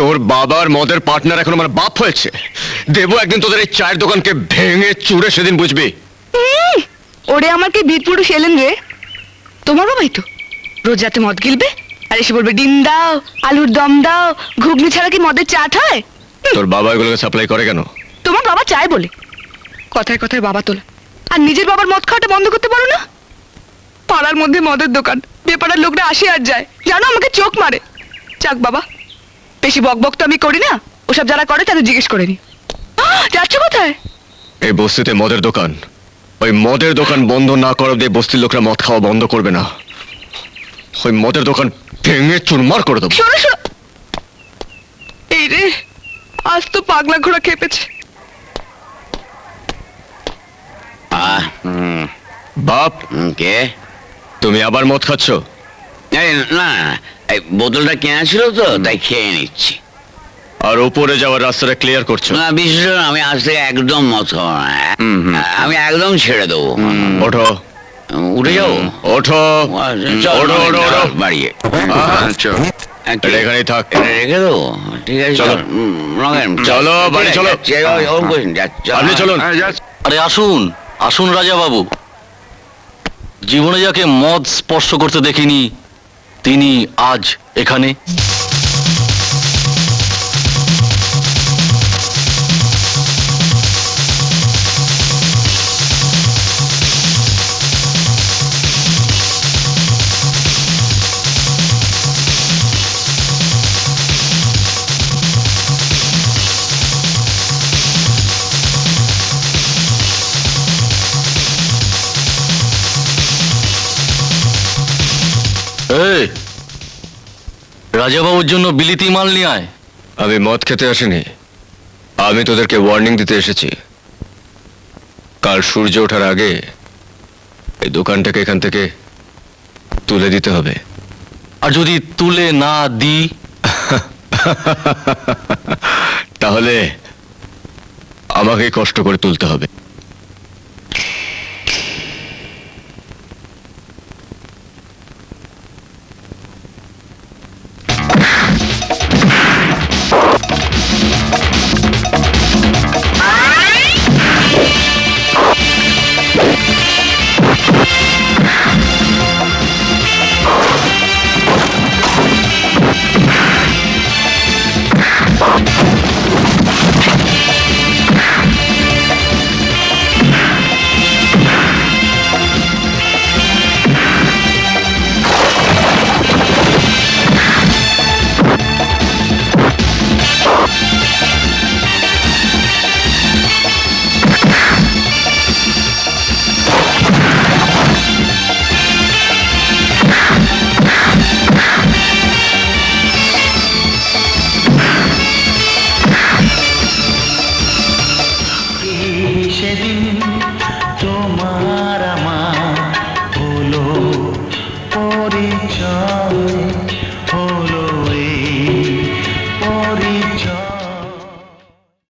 তোর বাবার মদের পার্টনার এখন আমার বাপ হয়েছে। দেবো একদিন তোদের এই চায়ের দোকানকে ভেঙে চুড়ে, সেদিন বুঝবি। ওরে আমার কি বীর পুরুষ এলেন রে? তোমার বাবাই তো রোজ রাতে মদ গিলবে আর এসে বলবে ডিম দাও, আলুর দম দাও, ঘুগনি ছাড়া কি মদের চাট হয়? তোর বাবা এগুলোকে সাপ্লাই করে কেন? তোমার বাবা চায় বলে। কথায় কথায় বাবা তোলা, আর নিজের বাবার মদ খাওয়াটা বন্ধ করতে পারো না? পাড়ার মধ্যে মদের দোকান, বেপাড়ার লোকরা আসে আর যায়, জানো আমাকে চোখ মারে। যাক বাবা, বেশি বক বক তো আমি করি না, ওসব যারা করে তাদের জিজ্ঞেস করে নি। যাচ্ছ কোথায়? এই বস্তিতে মদের দোকান, ওই মদের দোকান বন্ধ না করা দিয়ে বস্তির লোকরা মদ খাওয়া বন্ধ করবে না। ওই মদের দোকান ভেঙে চুরমার করে দেবো। শোনো শোনো, এই রে আজ তো পাগলা ঘোড়া খেপেছে। বাপ, কে? তুমি আবার মদ খাচ্ছ? না, এই বোতলটা কেনা ছিল তো, তাই খেয়ে নিচ্ছি। আর উপরে যাওয়ার রাস্তাটা ক্লিয়ার করছো? না, বিশেষ করে আমি আজ থেকে একদম মদ খাবো না। আমি একদম ছেড়ে দেবো। ওঠো, উঠে যাবো? ওঠো, ওঠো, ওঠো, ওঠো। বাড়িয়ে এখানেই থাক। রেখে দেবো? ঠিক আছে, চলো। চলো, বাড়ি চলো। আপনি চলুন। আরে আসুন আসুন রাজা বাবু, জীবনে যাকে মদ স্পর্শ করতে দেখিনি তিনি আজ এখানে। এই রাজাবাবুর জন্য বিলিতি মাল নিয়ে আয়। আমি মদ খেতে আসিনি, আমি তোদেরকে ওয়ার্নিং দিতে এসেছি। কাল সূর্য ওঠার আগে এই দোকানটাকে এখান থেকে তুলে দিতে হবে। আর যদি তুলে না দিই তাহলে আমাকে কষ্ট করে তুলতে হবে। সেদিন তোমার আমার হলো পরিচয়।